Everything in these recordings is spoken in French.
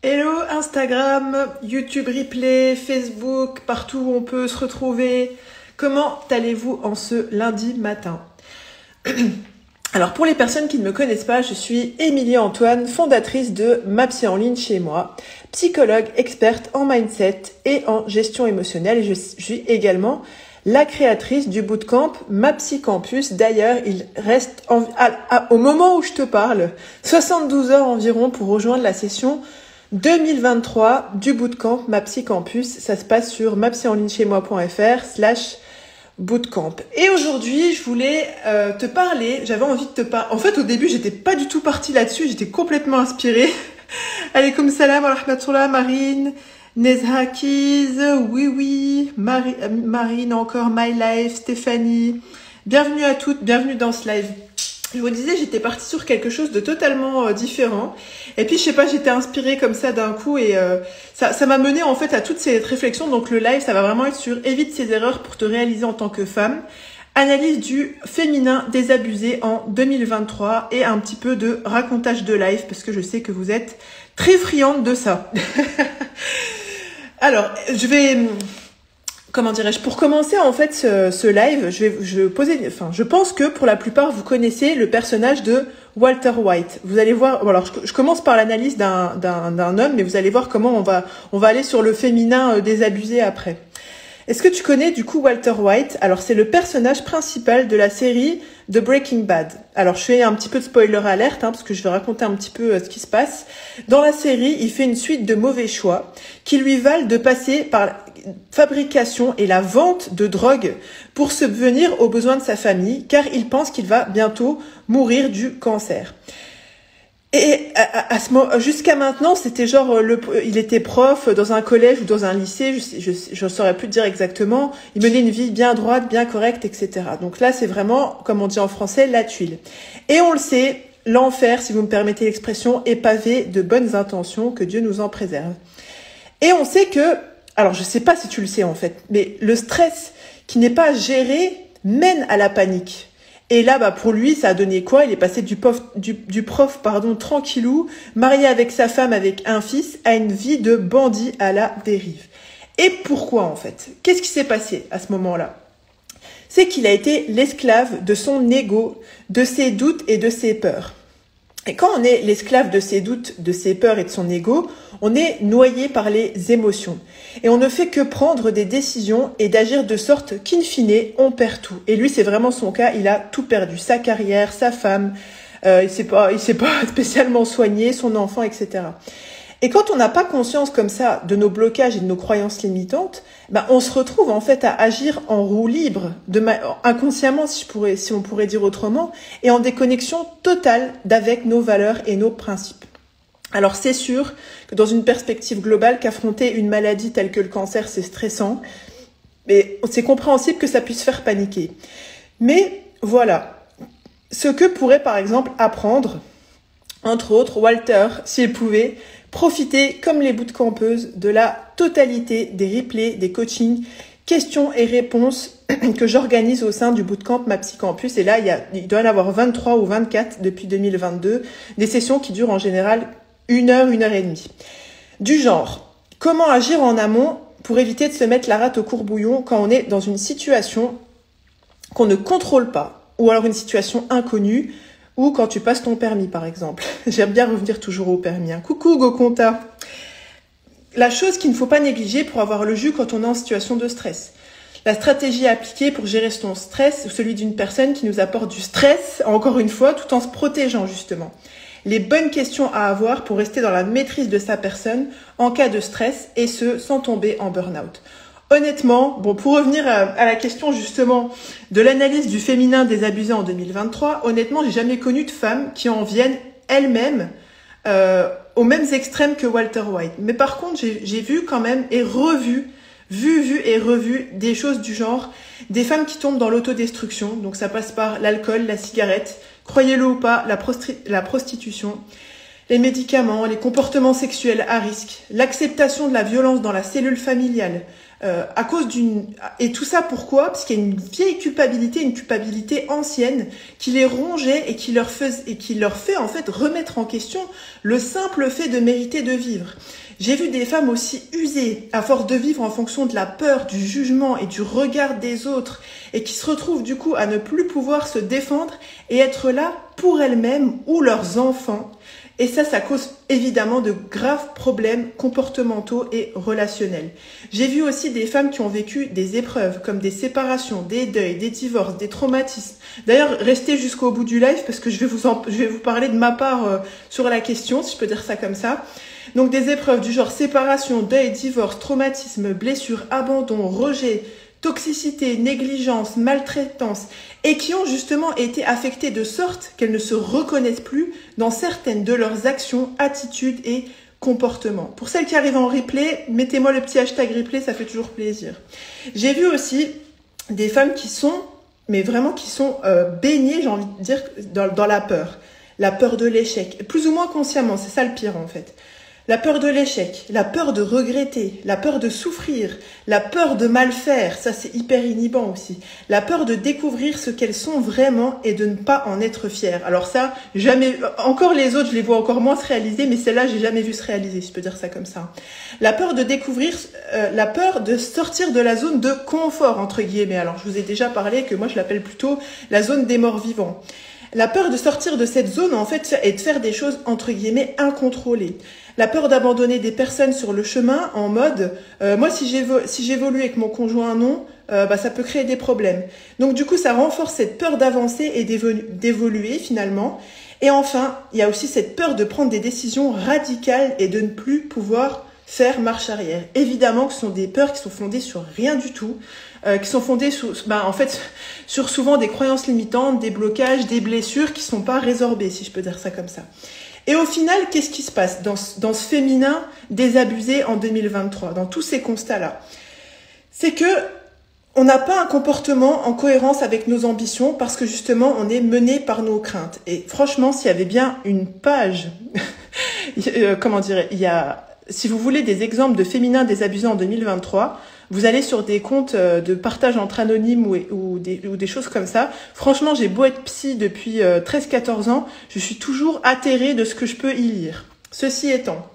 Hello Instagram, YouTube Replay, Facebook, partout où on peut se retrouver. Comment allez-vous en ce lundi matin? Alors pour les personnes qui ne me connaissent pas, je suis Émilie Antoine, fondatrice de Ma Psy en ligne chez moi, psychologue experte en mindset et en gestion émotionnelle. Et je suis également la créatrice du bootcamp Ma Psy Campus. D'ailleurs, il reste au moment où je te parle 72 heures environ pour rejoindre la session 2023 du bootcamp Ma Psy Campus. Ça se passe sur mapsyonlinechez-moi.fr/bootcamp. Et aujourd'hui, je voulais te parler, j'avais envie de te parler. En fait, au début, j'étais pas du tout partie là-dessus, j'étais complètement inspirée. Alaykoum salam wa rahmatullah, Marine, Nezhakiz, oui, Marine encore, My Life, Stéphanie. Bienvenue à toutes, bienvenue dans ce live. Je vous disais, j'étais partie sur quelque chose de totalement différent. Et puis, je sais pas, j'étais inspirée comme ça d'un coup et ça m'a mené en fait à toutes ces réflexions. Donc, le live, ça va vraiment être sur évite ces erreurs pour te réaliser en tant que femme. Analyse du féminin désabusé en 2023 et un petit peu de racontage de live parce que je sais que vous êtes très friande de ça. Alors, comment dirais-je, pour commencer en fait ce live, je pense que pour la plupart vous connaissez le personnage de Walter White. Vous allez voir, alors je commence par l'analyse d'un homme, mais vous allez voir comment on va aller sur le féminin désabusé après. Est-ce que tu connais du coup Walter White? Alors c'est le personnage principal de la série de Breaking Bad. Alors je fais un petit peu de spoiler alerte parce que je vais raconter un petit peu ce qui se passe. Dans la série, il fait une suite de mauvais choix qui lui valent de passer par la fabrication et la vente de drogue pour subvenir aux besoins de sa famille car il pense qu'il va bientôt mourir du cancer. Et à ce moment, jusqu'à maintenant, c'était genre, il était prof dans un collège ou dans un lycée, je saurais plus te dire exactement. Il menait une vie bien droite, bien correcte, etc. Donc là, c'est vraiment, comme on dit en français, la tuile. Et on le sait, l'enfer, si vous me permettez l'expression, est pavé de bonnes intentions, que Dieu nous en préserve. Et on sait que, alors je sais pas si tu le sais en fait, mais le stress qui n'est pas géré mène à la panique. Et là, pour lui, ça a donné quoi? Il est passé du prof, tranquillou, marié avec sa femme, avec un fils, à une vie de bandit à la dérive. Et pourquoi, en fait? Qu'est-ce qui s'est passé à ce moment-là? C'est qu'il a été l'esclave de son ego, de ses doutes et de ses peurs. Et quand on est l'esclave de ses doutes, de ses peurs et de son ego, on est noyé par les émotions. Et on ne fait que prendre des décisions et d'agir de sorte qu'in fine, on perd tout. Et lui, c'est vraiment son cas, il a tout perdu. Sa carrière, sa femme, il s'est pas spécialement soigné, son enfant, etc. Et quand on n'a pas conscience comme ça de nos blocages et de nos croyances limitantes, on se retrouve en fait à agir en roue libre, inconsciemment si on pourrait dire autrement, et en déconnexion totale d'avec nos valeurs et nos principes. Alors c'est sûr que dans une perspective globale, qu'affronter une maladie telle que le cancer, c'est stressant, mais c'est compréhensible que ça puisse faire paniquer. Mais voilà, ce que pourrait par exemple apprendre, entre autres, Walter, s'il pouvait profiter, comme les bootcampeuses, de la totalité des replays, des coachings, questions et réponses que j'organise au sein du bootcamp Ma Psy Campus. Et là, il doit y en avoir 23 ou 24 depuis 2022, des sessions qui durent en général 1 heure, 1 heure et demie. Du genre, comment agir en amont pour éviter de se mettre la rate au courbouillon quand on est dans une situation qu'on ne contrôle pas, ou alors une situation inconnue, ou quand tu passes ton permis, par exemple. J'aime bien revenir toujours au permis. Coucou, Goconta. La chose qu'il ne faut pas négliger pour avoir le jus quand on est en situation de stress. La stratégie à appliquer pour gérer son stress, ou celui d'une personne qui nous apporte du stress, encore une fois, tout en se protégeant, justement. Les bonnes questions à avoir pour rester dans la maîtrise de sa personne en cas de stress, et ce, sans tomber en burn-out. Honnêtement, pour revenir à la question justement de l'analyse du féminin désabusé en 2023, honnêtement, j'ai jamais connu de femme qui en vienne elles-mêmes aux mêmes extrêmes que Walter White. Mais par contre, j'ai vu quand même et revu des choses du genre, des femmes qui tombent dans l'autodestruction, donc ça passe par l'alcool, la cigarette, croyez-le ou pas, la prostitution, les médicaments, les comportements sexuels à risque, l'acceptation de la violence dans la cellule familiale, à cause et tout ça pourquoi? Parce qu'il y a une vieille culpabilité, une culpabilité ancienne qui les rongeait et qui leur fait en fait remettre en question le simple fait de mériter de vivre. J'ai vu des femmes aussi usées à force de vivre en fonction de la peur, du jugement et du regard des autres et qui se retrouvent du coup à ne plus pouvoir se défendre et être là pour elles-mêmes ou leurs enfants. Et ça cause évidemment de graves problèmes comportementaux et relationnels. Vous aussi des femmes qui ont vécu des épreuves comme des séparations, des deuils, des divorces, des traumatismes. D'ailleurs, restez jusqu'au bout du live parce que je vais vous parler de ma part sur la question, si je peux dire ça comme ça. Donc des épreuves du genre séparation, deuil, divorce, traumatisme, blessure, abandon, rejet, toxicité, négligence, maltraitance, et qui ont justement été affectées de sorte qu'elles ne se reconnaissent plus dans certaines de leurs actions, attitudes et comportements. Pour celles qui arrivent en replay, mettez-moi le petit hashtag replay, ça fait toujours plaisir. J'ai vu aussi des femmes qui sont, mais vraiment qui sont baignées, j'ai envie de dire, dans la peur de l'échec, plus ou moins consciemment, c'est ça le pire en fait. La peur de l'échec, la peur de regretter, la peur de souffrir, la peur de mal faire, ça c'est hyper inhibant aussi. La peur de découvrir ce qu'elles sont vraiment et de ne pas en être fières. Alors ça, jamais, encore les autres, je les vois encore moins se réaliser, mais celle-là, j'ai jamais vu se réaliser, si je peux dire ça comme ça. La peur de découvrir, la peur de sortir de la zone de confort, entre guillemets. Alors je vous ai déjà parlé que moi je l'appelle plutôt la zone des morts vivants. La peur de sortir de cette zone, en fait, et de faire des choses, entre guillemets, incontrôlées. La peur d'abandonner des personnes sur le chemin en mode moi si j'évolue avec mon conjoint non, ça peut créer des problèmes. Donc du coup ça renforce cette peur d'avancer et d'évoluer finalement. Et enfin il y a aussi cette peur de prendre des décisions radicales et de ne plus pouvoir faire marche arrière. Évidemment que ce sont des peurs qui sont fondées sur rien du tout, qui sont fondées sur souvent des croyances limitantes, des blocages, des blessures qui sont pas résorbées, si je peux dire ça comme ça. Et au final, qu'est-ce qui se passe dans ce féminin désabusé en 2023, dans tous ces constats-là? C'est que on n'a pas un comportement en cohérence avec nos ambitions parce que justement, on est mené par nos craintes. Et franchement, s'il y avait bien une page, si vous voulez des exemples de féminins désabusés en 2023, vous allez sur des comptes de partage entre anonymes ou des choses comme ça. Franchement, j'ai beau être psy depuis 13-14 ans, je suis toujours atterrée de ce que je peux y lire. Ceci étant,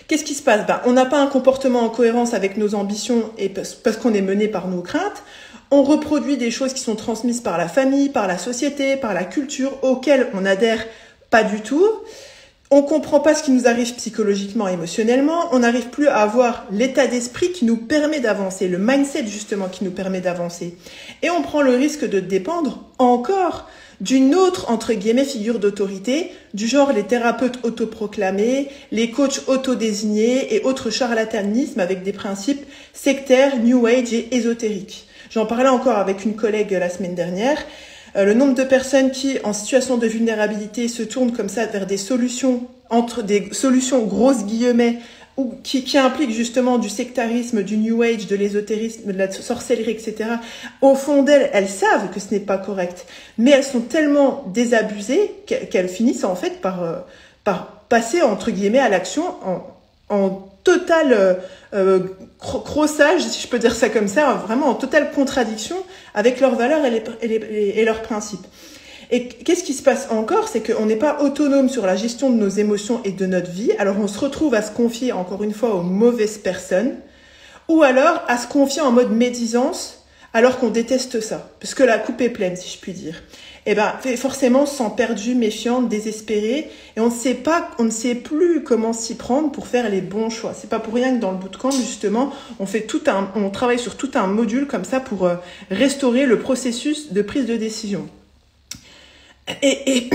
qu'est-ce qui se passe? On n'a pas un comportement en cohérence avec nos ambitions et parce qu'on est mené par nos craintes. On reproduit des choses qui sont transmises par la famille, par la société, par la culture, auxquelles on n'adhère pas du tout. On comprend pas ce qui nous arrive psychologiquement, émotionnellement. On n'arrive plus à avoir l'état d'esprit qui nous permet d'avancer, le mindset justement qui nous permet d'avancer. Et on prend le risque de dépendre encore d'une autre, entre guillemets, figure d'autorité, du genre les thérapeutes autoproclamés, les coachs autodésignés et autres charlatanismes avec des principes sectaires, new age et ésotériques. J'en parlais encore avec une collègue la semaine dernière. Le nombre de personnes qui, en situation de vulnérabilité, se tournent comme ça vers des solutions, entre des solutions grosses guillemets, ou qui impliquent justement du sectarisme, du new age, de l'ésotérisme, de la sorcellerie, etc. Au fond d'elles, elles savent que ce n'est pas correct, mais elles sont tellement désabusées qu'elles finissent en fait par passer entre guillemets à l'action en total crossage, si je peux dire ça comme ça, vraiment en totale contradiction avec leurs valeurs et leurs principes. Et qu'est-ce qui se passe encore? C'est qu'on n'est pas autonome sur la gestion de nos émotions et de notre vie. Alors on se retrouve à se confier encore une fois aux mauvaises personnes ou alors à se confier en mode médisance alors qu'on déteste ça. Parce que la coupe est pleine, si je puis dire. Et forcément, on se sent perdu, méfiante, désespérée, et on ne sait plus comment s'y prendre pour faire les bons choix. C'est pas pour rien que dans le bootcamp, justement, on travaille sur tout un module comme ça pour restaurer le processus de prise de décision. Et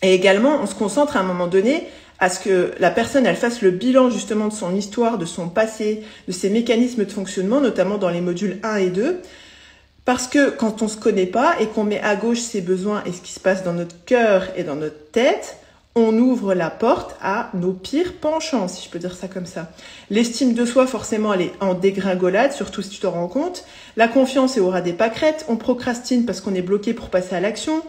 également, on se concentre à un moment donné à ce que la personne, elle fasse le bilan justement de son histoire, de son passé, de ses mécanismes de fonctionnement, notamment dans les modules 1 et 2. Parce que quand on se connaît pas et qu'on met à gauche ses besoins et ce qui se passe dans notre cœur et dans notre tête, on ouvre la porte à nos pires penchants, si je peux dire ça comme ça. L'estime de soi, forcément, elle est en dégringolade, surtout si tu te rends compte. La confiance est au ras des pâquerettes. On procrastine parce qu'on est bloqué pour passer à l'action.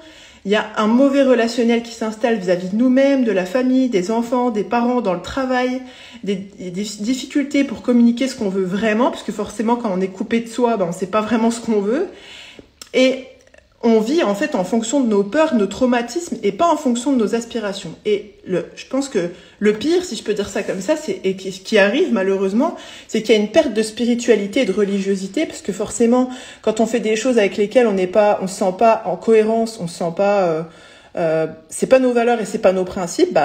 Il y a un mauvais relationnel qui s'installe vis-à-vis de nous-mêmes, de la famille, des enfants, des parents, dans le travail, des difficultés pour communiquer ce qu'on veut vraiment, parce que forcément, quand on est coupé de soi, on ne sait pas vraiment ce qu'on veut. Et on vit en fait en fonction de nos peurs, de nos traumatismes, et pas en fonction de nos aspirations. Et je pense que le pire, si je peux dire ça comme ça, et ce qui arrive malheureusement, c'est qu'il y a une perte de spiritualité et de religiosité, parce que forcément, quand on fait des choses avec lesquelles on se sent pas en cohérence, on se sent pas, c'est pas nos valeurs et c'est pas nos principes,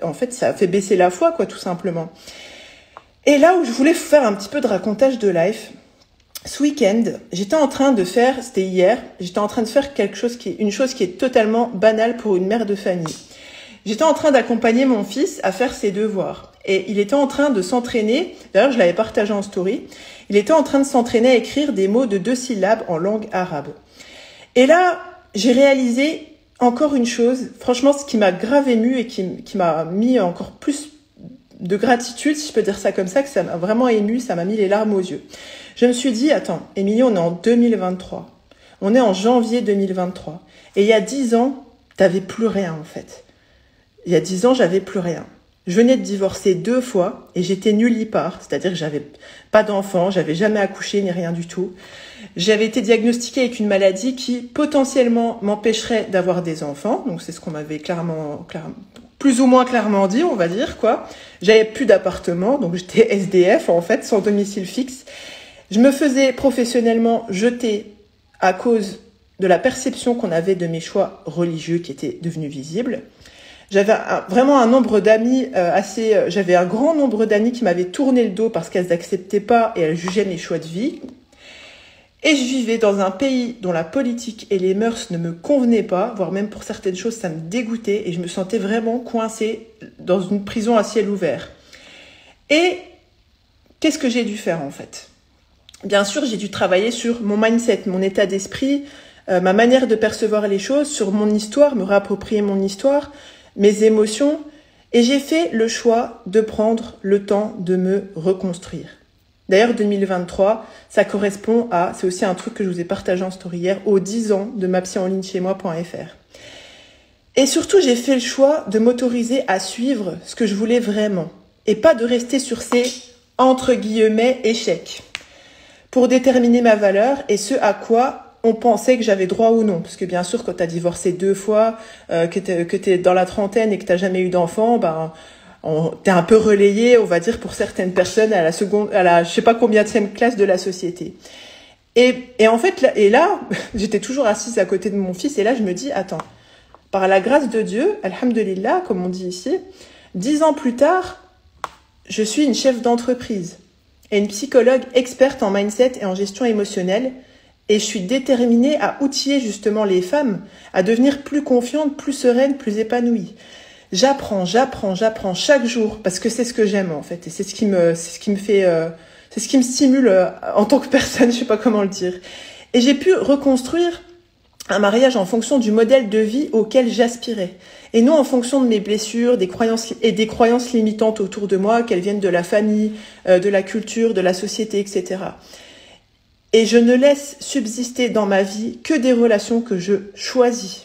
en fait, ça fait baisser la foi, quoi, tout simplement. Et là où je voulais faire un petit peu de racontage de life, ce week-end, j'étais en train de faire, c'était hier, j'étais en train de faire une chose qui est totalement banale pour une mère de famille. J'étais en train d'accompagner mon fils à faire ses devoirs. Et il était en train de s'entraîner, d'ailleurs je l'avais partagé en story, il était en train de s'entraîner à écrire des mots de 2 syllabes en langue arabe. Et là, j'ai réalisé encore une chose, franchement ce qui m'a grave émue et qui m'a mis encore plus de gratitude, si je peux dire ça comme ça, que ça m'a vraiment émue, ça m'a mis les larmes aux yeux. Je me suis dit, attends, Émilie, on est en 2023. On est en janvier 2023. Et il y a 10 ans, t'avais plus rien, en fait. Il y a 10 ans, j'avais plus rien. Je venais de divorcer 2 fois et j'étais nullipare. C'est-à-dire que j'avais pas d'enfant, j'avais jamais accouché ni rien du tout. J'avais été diagnostiquée avec une maladie qui potentiellement m'empêcherait d'avoir des enfants. Donc c'est ce qu'on m'avait plus ou moins clairement dit, on va dire, quoi. J'avais plus d'appartement, donc j'étais SDF, en fait, sans domicile fixe. Je me faisais professionnellement jeter à cause de la perception qu'on avait de mes choix religieux qui étaient devenus visibles. J'avais vraiment un nombre d'amis j'avais un grand nombre d'amis qui m'avaient tourné le dos parce qu'elles n'acceptaient pas et elles jugeaient mes choix de vie. Et je vivais dans un pays dont la politique et les mœurs ne me convenaient pas, voire même pour certaines choses, ça me dégoûtait et je me sentais vraiment coincée dans une prison à ciel ouvert. Et qu'est-ce que j'ai dû faire en fait ? Bien sûr, j'ai dû travailler sur mon mindset, mon état d'esprit, ma manière de percevoir les choses, sur mon histoire, me réapproprier mon histoire, mes émotions. Et j'ai fait le choix de prendre le temps de me reconstruire. D'ailleurs, 2023, ça correspond c'est aussi un truc que je vous ai partagé en story hier, aux 10 ans de mapsyenlignechaismoi.fr. Et surtout, j'ai fait le choix de m'autoriser à suivre ce que je voulais vraiment. Et pas de rester sur ces, entre guillemets, échecs. Pour déterminer ma valeur et ce à quoi on pensait que j'avais droit ou non. Parce que bien sûr, quand tu as divorcé 2 fois, que t'es dans la trentaine et que tu n'as jamais eu d'enfant, t'es un peu relayé, on va dire, pour certaines personnes à la je sais pas combienième classe de la société. Et en fait, là, j'étais toujours assise à côté de mon fils et là, je me dis, attends, par la grâce de Dieu, alhamdulillah, comme on dit ici, 10 ans plus tard, je suis une chef d'entreprise et une psychologue experte en mindset et en gestion émotionnelle. Et je suis déterminée à outiller justement les femmes à devenir plus confiantes, plus sereines, plus épanouies. J'apprends chaque jour parce que c'est ce que j'aime en fait et c'est ce qui me stimule en tant que personne, je sais pas comment le dire. Et j'ai pu reconstruire un mariage en fonction du modèle de vie auquel j'aspirais et non en fonction de mes blessures, des croyances limitantes autour de moi, qu'elles viennent de la famille, de la culture, de la société, etc. Et je ne laisse subsister dans ma vie que des relations que je choisis.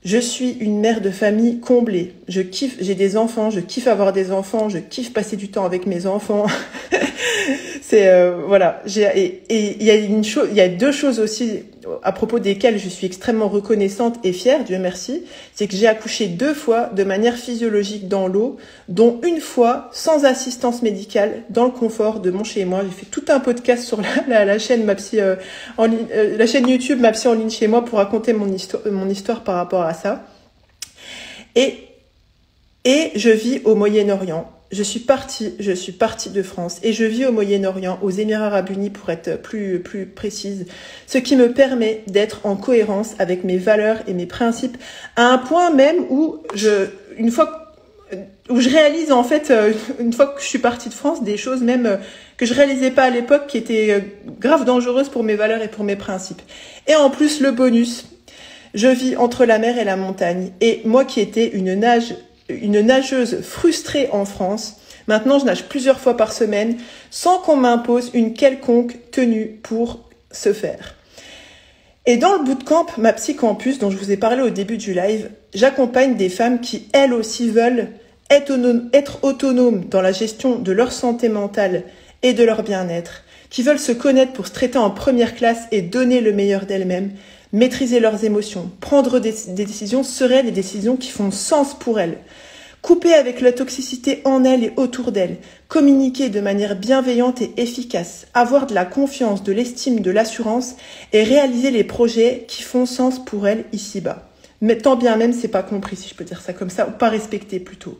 Je suis une mère de famille comblée. Je kiffe, j'ai des enfants, je kiffe avoir des enfants, je kiffe passer du temps avec mes enfants. Voilà. Et il y a 2 choses aussi à propos desquelles je suis extrêmement reconnaissante et fière, Dieu merci. C'est que j'ai accouché 2 fois de manière physiologique dans l'eau, dont 1 fois sans assistance médicale, dans le confort de mon chez moi. J'ai fait tout un podcast sur la chaîne la chaîne YouTube Ma Psy en ligne chez moi pour raconter mon histoire par rapport à ça. Et je vis au Moyen-Orient. Je suis partie de France et je vis au Moyen-Orient, aux Émirats Arabes Unis pour être plus précise, ce qui me permet d'être en cohérence avec mes valeurs et mes principes à un point même où je réalise en fait, une fois que je suis partie de France, des choses même que je réalisais pas à l'époque qui étaient grave dangereuses pour mes valeurs et pour mes principes. Et en plus, le bonus, je vis entre la mer et la montagne et moi qui étais une nageuse frustrée en France, maintenant je nage plusieurs fois par semaine sans qu'on m'impose une quelconque tenue pour ce faire. Et dans le bootcamp Ma Psy Campus, dont je vous ai parlé au début du live, j'accompagne des femmes qui, elles aussi, veulent être autonomes dans la gestion de leur santé mentale et de leur bien-être, qui veulent se connaître pour se traiter en première classe et donner le meilleur d'elles-mêmes, maîtriser leurs émotions, prendre des décisions sereines, des décisions qui font sens pour elles, couper avec la toxicité en elles et autour d'elles, communiquer de manière bienveillante et efficace, avoir de la confiance, de l'estime, de l'assurance et réaliser les projets qui font sens pour elles ici-bas. Mais tant bien même c'est pas compris, si je peux dire ça comme ça, ou pas respecté plutôt.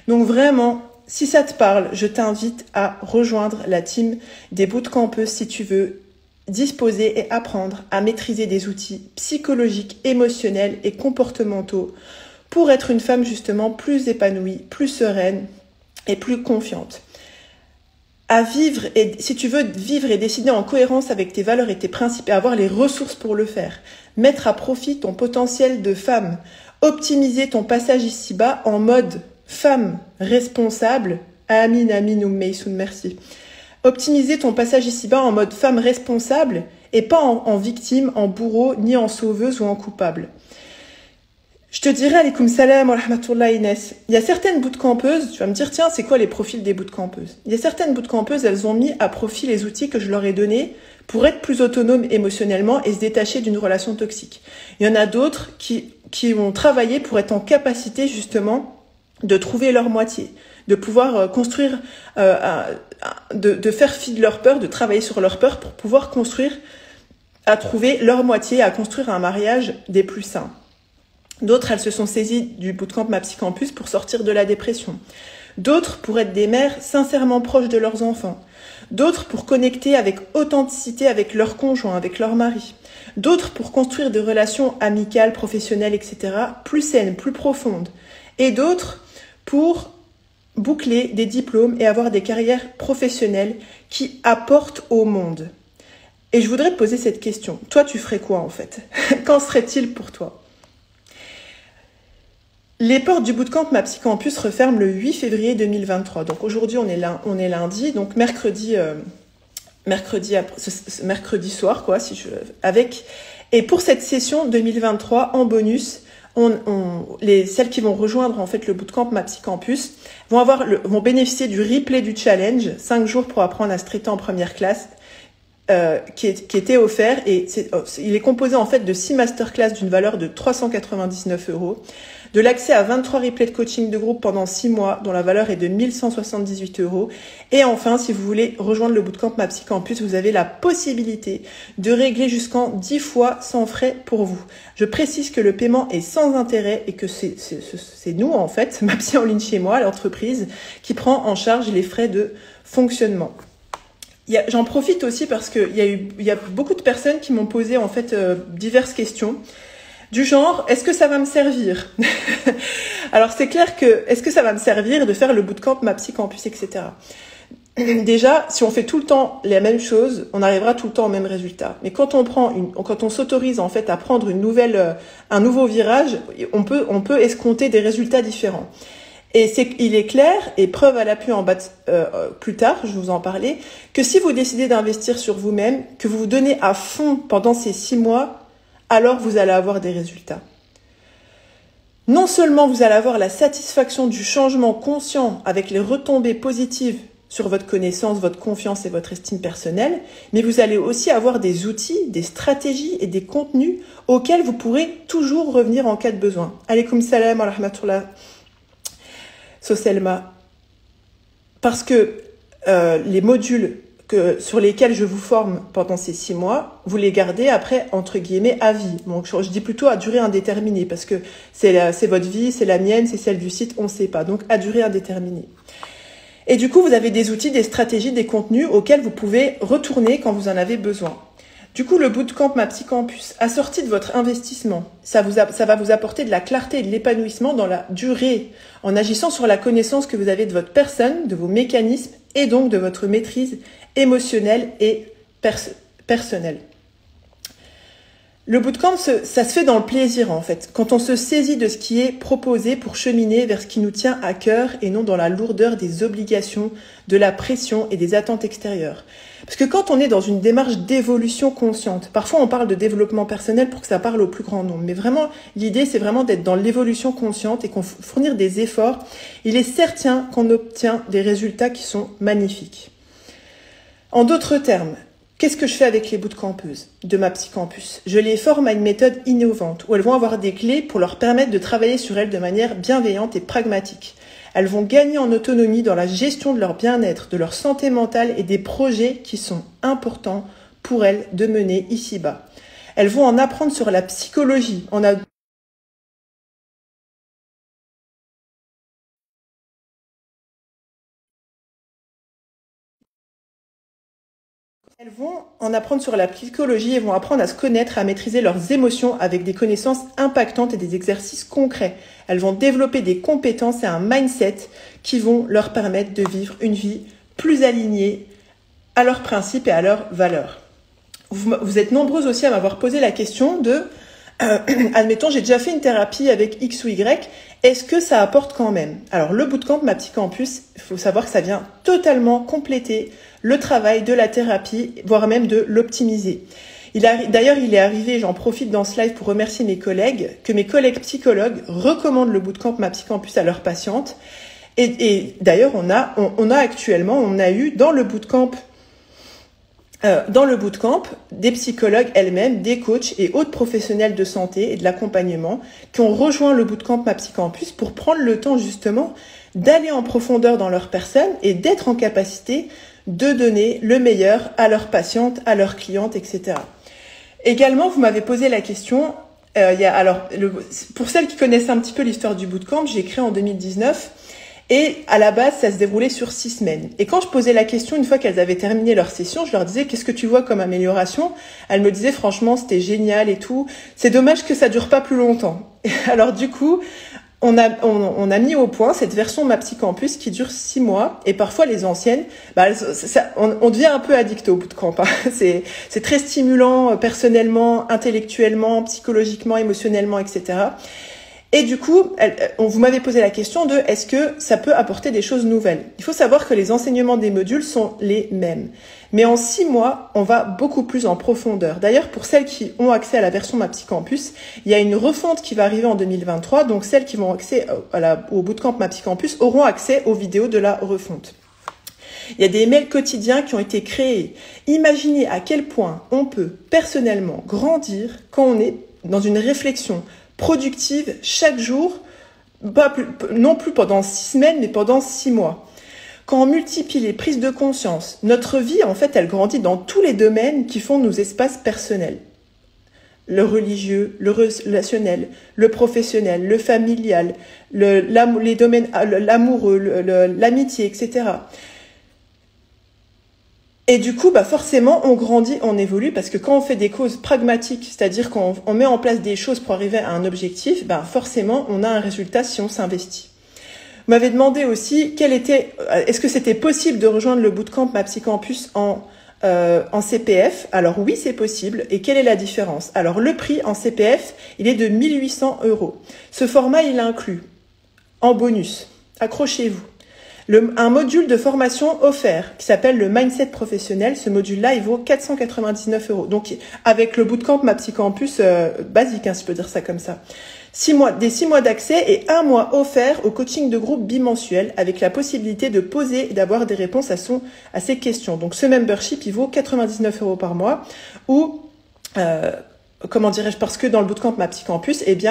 Donc vraiment, si ça te parle, je t'invite à rejoindre la team des bootcampeuses si tu veux disposer et apprendre à maîtriser des outils psychologiques, émotionnels et comportementaux pour être une femme justement plus épanouie, plus sereine et plus confiante. À vivre, et si tu veux vivre et décider en cohérence avec tes valeurs et tes principes et avoir les ressources pour le faire, mettre à profit ton potentiel de femme, optimiser ton passage ici-bas en mode femme responsable, Amin, Amin ou Meisoun, merci. Optimiser ton passage ici-bas en mode femme responsable et pas en victime, en bourreau, ni en sauveuse ou en coupable. Je te dirais, alaikum salam wa rahmatullah Inès, il y a certaines bootcampeuses, tu vas me dire, tiens, c'est quoi les profils des bootcampeuses? Il y a certaines bootcampeuses, elles ont mis à profit les outils que je leur ai donnés pour être plus autonomes émotionnellement et se détacher d'une relation toxique. Il y en a d'autres qui ont travaillé pour être en capacité justement de trouver leur moitié, de pouvoir construire, de faire fi de leur peur, de travailler sur leur peur pour pouvoir construire, à trouver leur moitié, à construire un mariage des plus sains. D'autres, elles se sont saisies du bootcamp Ma Psy Campus pour sortir de la dépression. D'autres pour être des mères sincèrement proches de leurs enfants. D'autres pour connecter avec authenticité avec leur conjoint, avec leur mari. D'autres pour construire des relations amicales, professionnelles, etc. plus saines, plus profondes. Et d'autres pour boucler des diplômes et avoir des carrières professionnelles qui apportent au monde. Et je voudrais te poser cette question. Toi, tu ferais quoi en fait? Qu'en serait-il pour toi? Les portes du bootcamp Ma Psy Campus referment le 8 février 2023. Donc aujourd'hui, on est lundi, donc mercredi soir, quoi, et pour cette session 2023, en bonus, celles qui vont rejoindre en fait le bootcamp Ma Psy Campus vont bénéficier du replay du challenge, 5 jours pour apprendre à se traiter en première classe, qui était offert, et il est composé en fait de 6 masterclass d'une valeur de 399 €, de l'accès à 23 replays de coaching de groupe pendant 6 mois, dont la valeur est de 1178 €. Et enfin, si vous voulez rejoindre le bootcamp Ma Psy Campus, vous avez la possibilité de régler jusqu'en 10 fois sans frais pour vous. Je précise que le paiement est sans intérêt et que c'est nous, en fait, Ma Psy en ligne chez moi, l'entreprise, qui prend en charge les frais de fonctionnement. J'en profite aussi parce que il y a beaucoup de personnes qui m'ont posé en fait diverses questions du genre est-ce que ça va me servir? Alors c'est clair que est-ce que ça va me servir de faire le bootcamp Ma Psy Campus, etc. Déjà, si on fait tout le temps les mêmes choses, on arrivera tout le temps au même résultat. Mais quand on s'autorise en fait à prendre un nouveau virage, on peut escompter des résultats différents. Et il est clair, et preuve à l'appui en bas plus tard, je vous en parlais, que si vous décidez d'investir sur vous-même, que vous vous donnez à fond pendant ces 6 mois, alors vous allez avoir des résultats. Non seulement vous allez avoir la satisfaction du changement conscient avec les retombées positives sur votre connaissance, votre confiance et votre estime personnelle, mais vous allez aussi avoir des outils, des stratégies et des contenus auxquels vous pourrez toujours revenir en cas de besoin. Alaykoum salam wa rahmatullah. Soselma, parce que les modules sur lesquels je vous forme pendant ces 6 mois, vous les gardez après, entre guillemets, à vie. Donc je dis plutôt à durée indéterminée, parce que c'est votre vie, c'est la mienne, c'est celle du site, on ne sait pas. Donc à durée indéterminée. Et du coup, vous avez des outils, des stratégies, des contenus auxquels vous pouvez retourner quand vous en avez besoin. Du coup, le bootcamp Ma Psy Campus, assorti de votre investissement, ça va vous apporter de la clarté et de l'épanouissement dans la durée, en agissant sur la connaissance que vous avez de votre personne, de vos mécanismes et donc de votre maîtrise émotionnelle et personnelle. Le bootcamp, ça se fait dans le plaisir en fait, quand on se saisit de ce qui est proposé pour cheminer vers ce qui nous tient à cœur et non dans la lourdeur des obligations, de la pression et des attentes extérieures. Parce que quand on est dans une démarche d'évolution consciente, parfois on parle de développement personnel pour que ça parle au plus grand nombre, mais vraiment l'idée c'est vraiment d'être dans l'évolution consciente et qu'on fournir des efforts, il est certain qu'on obtient des résultats qui sont magnifiques. En d'autres termes, qu'est-ce que je fais avec les bootcampeuses de ma Psycampus? Je les forme à une méthode innovante où elles vont avoir des clés pour leur permettre de travailler sur elles de manière bienveillante et pragmatique. Elles vont gagner en autonomie dans la gestion de leur bien-être, de leur santé mentale et des projets qui sont importants pour elles de mener ici-bas. Elles vont en apprendre sur la psychologie, Elles vont en apprendre sur la psychologie et vont apprendre à se connaître, à maîtriser leurs émotions avec des connaissances impactantes et des exercices concrets. Elles vont développer des compétences et un mindset qui vont leur permettre de vivre une vie plus alignée à leurs principes et à leurs valeurs. Vous êtes nombreuses aussi à m'avoir posé la question de admettons, j'ai déjà fait une thérapie avec X ou Y, est-ce que ça apporte quand même? Alors, le bootcamp, ma Psycampus, il faut savoir que ça vient totalement compléter le travail de la thérapie, voire même de l'optimiser. D'ailleurs, il est arrivé, j'en profite dans ce live pour remercier mes collègues, que mes collègues psychologues recommandent le bootcamp, ma Psycampus à leurs patientes. Et d'ailleurs, on a eu dans le bootcamp, des psychologues elles-mêmes, des coachs et autres professionnels de santé et de l'accompagnement qui ont rejoint le bootcamp Ma Psycampus pour prendre le temps justement d'aller en profondeur dans leur personne et d'être en capacité de donner le meilleur à leurs patientes, à leurs clientes, etc. Également, vous m'avez posé la question, pour celles qui connaissent un petit peu l'histoire du bootcamp, j'ai créé en 2019. Et à la base, ça se déroulait sur 6 semaines. Et quand je posais la question, une fois qu'elles avaient terminé leur session, je leur disais, qu'est-ce que tu vois comme amélioration? Elles me disaient, franchement, c'était génial et tout. C'est dommage que ça dure pas plus longtemps. Alors du coup, on a mis au point cette version Ma Psycampus qui dure 6 mois. Et parfois, les anciennes, on devient un peu addict au bootcamp. Hein. C'est très stimulant, personnellement, intellectuellement, psychologiquement, émotionnellement, etc. Et du coup, vous m'avez posé la question de est-ce que ça peut apporter des choses nouvelles? Il faut savoir que les enseignements des modules sont les mêmes. Mais en 6 mois, on va beaucoup plus en profondeur. D'ailleurs, pour celles qui ont accès à la version Ma Psycampus, il y a une refonte qui va arriver en 2023. Donc, celles qui vont accès au bootcamp Ma Psycampus auront accès aux vidéos de la refonte. Il y a des mails quotidiens qui ont été créés. Imaginez à quel point on peut personnellement grandir quand on est dans une réflexion productive chaque jour, non plus pendant 6 semaines, mais pendant 6 mois. Quand on multiplie les prises de conscience, notre vie, en fait, elle grandit dans tous les domaines qui font nos espaces personnels. Le religieux, le relationnel, le professionnel, le familial, les domaines, l'amoureux, l'amitié, etc. Et du coup, forcément, on grandit, on évolue, parce que quand on fait des causes pragmatiques, c'est-à-dire qu'on met en place des choses pour arriver à un objectif, forcément, on a un résultat si on s'investit. Vous m'avez demandé aussi est-ce que c'était possible de rejoindre le bootcamp Ma Psycampus en CPF? Alors oui, c'est possible. Et quelle est la différence? Alors le prix en CPF, il est de 1 800 €. Ce format, il inclut en bonus, accrochez-vous, un module de formation offert qui s'appelle le Mindset professionnel. Ce module-là, il vaut 499 €. Donc, avec le bootcamp Ma Psycampus basique, si je peux dire ça comme ça. 6 mois d'accès et 1 mois offert au coaching de groupe bimensuel avec la possibilité de poser et d'avoir des réponses à ces questions. Donc, ce membership, il vaut 99 € par mois ou parce que dans le bootcamp Ma Psycampus, il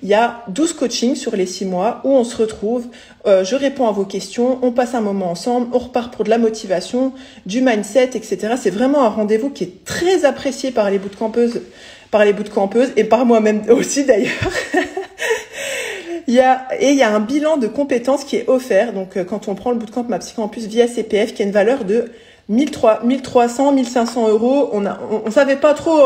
y a 12 coachings sur les 6 mois où on se retrouve, je réponds à vos questions, on passe un moment ensemble, on repart pour de la motivation, du mindset, etc. C'est vraiment un rendez-vous qui est très apprécié par les bootcampeuses et par moi-même aussi d'ailleurs. Il y a un bilan de compétences qui est offert. Donc, quand on prend le bootcamp Ma Psycampus via CPF, qui a une valeur de 1300, 1500 €, on savait pas trop,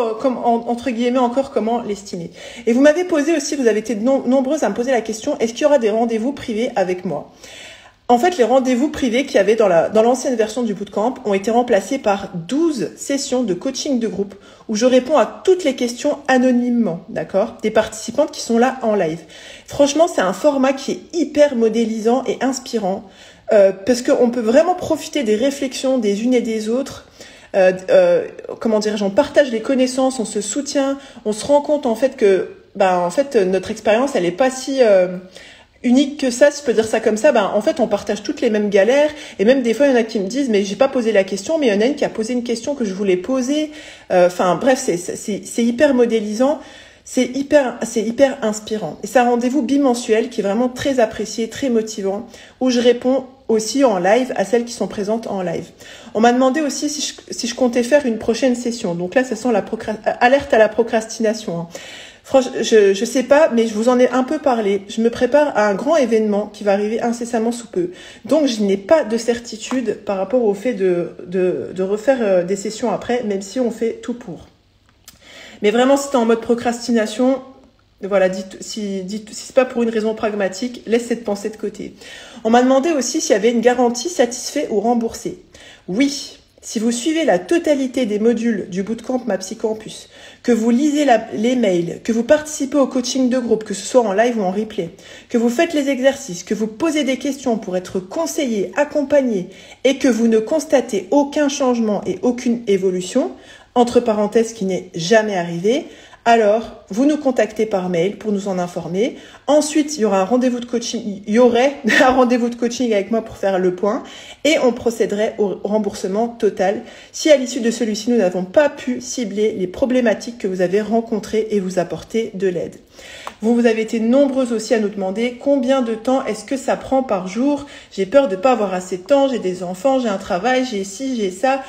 entre guillemets, encore comment l'estimer. Et vous m'avez posé aussi, vous avez été nombreuses à me poser la question, est-ce qu'il y aura des rendez-vous privés avec moi? En fait, les rendez-vous privés qu'il y avait dans l'ancienne version du bootcamp ont été remplacés par 12 sessions de coaching de groupe où je réponds à toutes les questions anonymement, d'accord, des participantes qui sont là en live. Franchement, c'est un format qui est hyper modélisant et inspirant parce qu'on peut vraiment profiter des réflexions des unes et des autres. Comment dirais-je, on partage les connaissances, on se soutient, on se rend compte en fait que notre expérience, elle est pas si unique que ça, si je peux dire ça comme ça. En fait, on partage toutes les mêmes galères, et même des fois, il y en a qui me disent, mais j'ai pas posé la question, mais il y en a une qui a posé une question que je voulais poser. Bref, c'est hyper modélisant, c'est hyper inspirant. Et c'est un rendez-vous bimensuel qui est vraiment très apprécié, très motivant, où je réponds aussi en live à celles qui sont présentes en live. On m'a demandé aussi si je comptais faire une prochaine session. Donc là, ça sent alerte à la procrastination, hein. Franchement, je sais pas, mais je vous en ai un peu parlé. Je me prépare à un grand événement qui va arriver incessamment sous peu. Donc, je n'ai pas de certitude par rapport au fait de refaire des sessions après, même si on fait tout pour. Mais vraiment, si t'es en mode procrastination, voilà, si c'est pas pour une raison pragmatique, laisse cette pensée de côté. On m'a demandé aussi s'il y avait une garantie satisfait ou remboursée. Oui. Si vous suivez la totalité des modules du bootcamp MAPSI Campus, que vous lisez les mails, que vous participez au coaching de groupe, que ce soit en live ou en replay, que vous faites les exercices, que vous posez des questions pour être conseillé, accompagné, et que vous ne constatez aucun changement et aucune évolution, entre parenthèses qui n'est jamais arrivé, alors vous nous contactez par mail pour nous en informer. Ensuite, il y aurait un rendez-vous de coaching avec moi pour faire le point et on procéderait au remboursement total si à l'issue de celui-ci, nous n'avons pas pu cibler les problématiques que vous avez rencontrées et vous apporter de l'aide. Vous avez été nombreuses aussi à nous demander combien de temps est-ce que ça prend par jour. J'ai peur de ne pas avoir assez de temps, j'ai des enfants, j'ai un travail, j'ai ci, j'ai ça.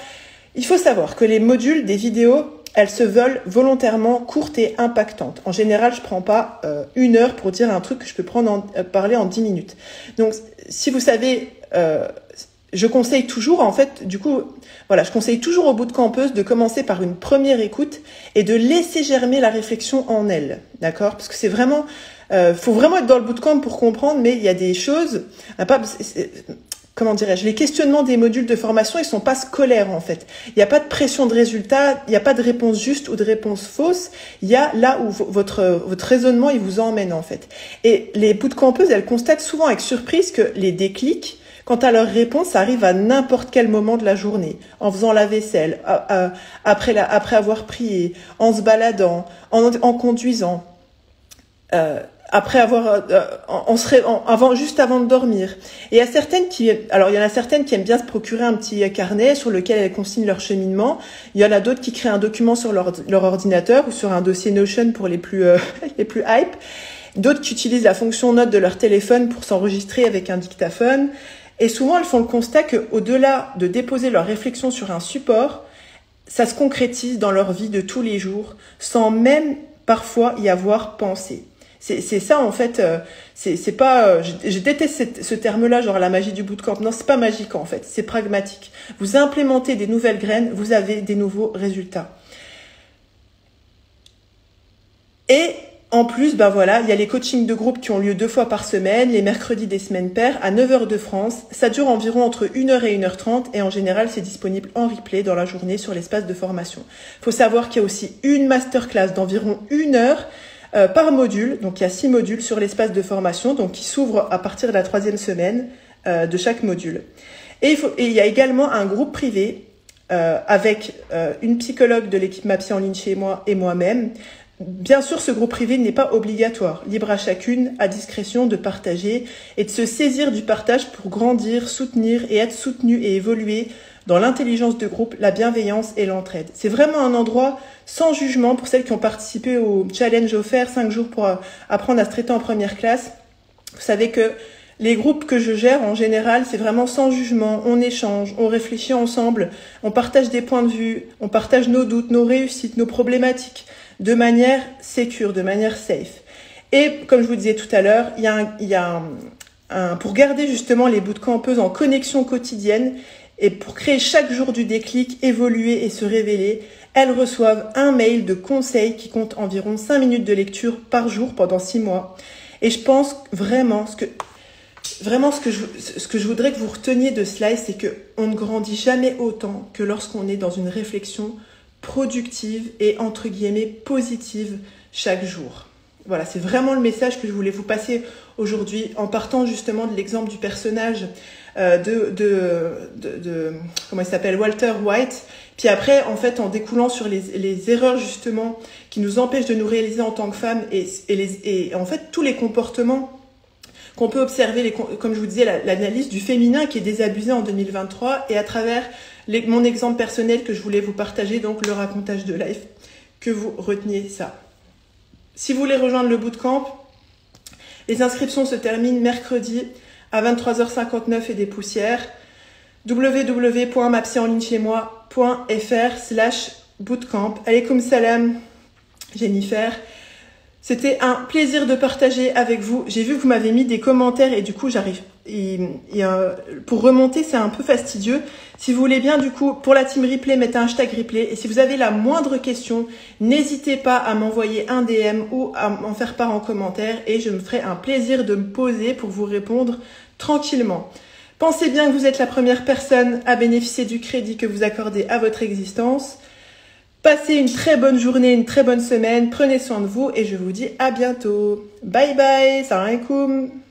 Il faut savoir que les modules des vidéos, elles se veulent volontairement courtes et impactantes. En général, je prends pas 1 heure pour dire un truc que je peux parler en 10 minutes. Donc, si vous savez, je conseille toujours, en fait, du coup, voilà, je conseille toujours aux bootcampeuses de commencer par une première écoute et de laisser germer la réflexion en elles, d'accord? Parce que c'est vraiment, faut vraiment être dans le bootcamp pour comprendre, mais il y a des choses, comment dirais-je, les questionnements des modules de formation, ils sont pas scolaires, en fait. Il n'y a pas de pression de résultat, il n'y a pas de réponse juste ou de réponse fausse. Il y a là où votre raisonnement, il vous emmène, en fait. Et les bootcampeuses, elles constatent souvent avec surprise que les déclics, quant à leur réponse, ça arrive à n'importe quel moment de la journée. En faisant la vaisselle, après avoir prié, en se baladant, en conduisant, après avoir juste avant de dormir. Et il y a certaines il y en a certaines qui aiment bien se procurer un petit carnet sur lequel elles consignent leur cheminement. Il y en a d'autres qui créent un document sur leur ordinateur ou sur un dossier Notion pour les plus les plus hype. D'autres qui utilisent la fonction note de leur téléphone pour s'enregistrer avec un dictaphone. Et souvent, elles font le constat que, au-delà de déposer leurs réflexions sur un support, ça se concrétise dans leur vie de tous les jours, sans même parfois y avoir pensé. C'est ça, en fait, c'est pas, je déteste ce terme-là, genre la magie du bootcamp. Non, c'est pas magique, en fait, c'est pragmatique. Vous implémentez des nouvelles graines, vous avez des nouveaux résultats. Et en plus, voilà, il y a les coachings de groupe qui ont lieu 2 fois par semaine, les mercredis des semaines paires, à 9h de France. Ça dure environ entre 1h et 1h30 et en général, c'est disponible en replay dans la journée sur l'espace de formation. Il faut savoir qu'il y a aussi une masterclass d'environ 1 heure par module. Donc, il y a 6 modules sur l'espace de formation, donc qui s'ouvrent à partir de la 3e semaine de chaque module. Et il y a également un groupe privé avec une psychologue de l'équipe MAPSI en ligne chez moi et moi-même. Bien sûr, ce groupe privé n'est pas obligatoire. Libre à chacune, à discrétion, de partager et de se saisir du partage pour grandir, soutenir et être soutenu et évoluer dans l'intelligence de groupe, la bienveillance et l'entraide. C'est vraiment un endroit sans jugement pour celles qui ont participé au challenge offert 5 jours pour apprendre à se traiter en première classe. Vous savez que les groupes que je gère, en général, c'est vraiment sans jugement, on échange, on réfléchit ensemble, on partage des points de vue, on partage nos doutes, nos réussites, nos problématiques, de manière sécure, de manière safe. Et comme je vous disais tout à l'heure, il y a pour garder justement les bootcampeuses en connexion quotidienne et pour créer chaque jour du déclic, évoluer et se révéler, elles reçoivent un mail de conseil qui compte environ 5 minutes de lecture par jour pendant 6 mois. Et je pense vraiment Vraiment, ce que je voudrais que vous reteniez de ce live, c'est qu'on ne grandit jamais autant que lorsqu'on est dans une réflexion productive et entre guillemets positive chaque jour. Voilà, c'est vraiment le message que je voulais vous passer aujourd'hui en partant justement de l'exemple du personnage comment il s'appelle, Walter White. Puis après, en fait, en découlant sur les erreurs justement qui nous empêchent de nous réaliser en tant que femmes et en fait tous les comportements qu'on peut observer, comme je vous disais, l'analyse du féminin qui est désabusé en 2023 et à travers mon exemple personnel que je voulais vous partager, donc le racontage de life, que vous reteniez ça. Si vous voulez rejoindre le bootcamp, les inscriptions se terminent mercredi à 23h59 et des poussières. www.mapsyenlignechaismoi.fr/bootcamp. Alaykoum salam, Jennifer. C'était un plaisir de partager avec vous. J'ai vu que vous m'avez mis des commentaires et du coup, j'arrive. Pour remonter, c'est un peu fastidieux. Si vous voulez bien, du coup, pour la team replay, mettez un hashtag replay. Et si vous avez la moindre question, n'hésitez pas à m'envoyer un DM ou à m'en faire part en commentaire et je me ferai un plaisir de me poser pour vous répondre tranquillement. Pensez bien que vous êtes la première personne à bénéficier du crédit que vous accordez à votre existence. Passez une très bonne journée, une très bonne semaine. Prenez soin de vous et je vous dis à bientôt. Bye bye, salam alaikum.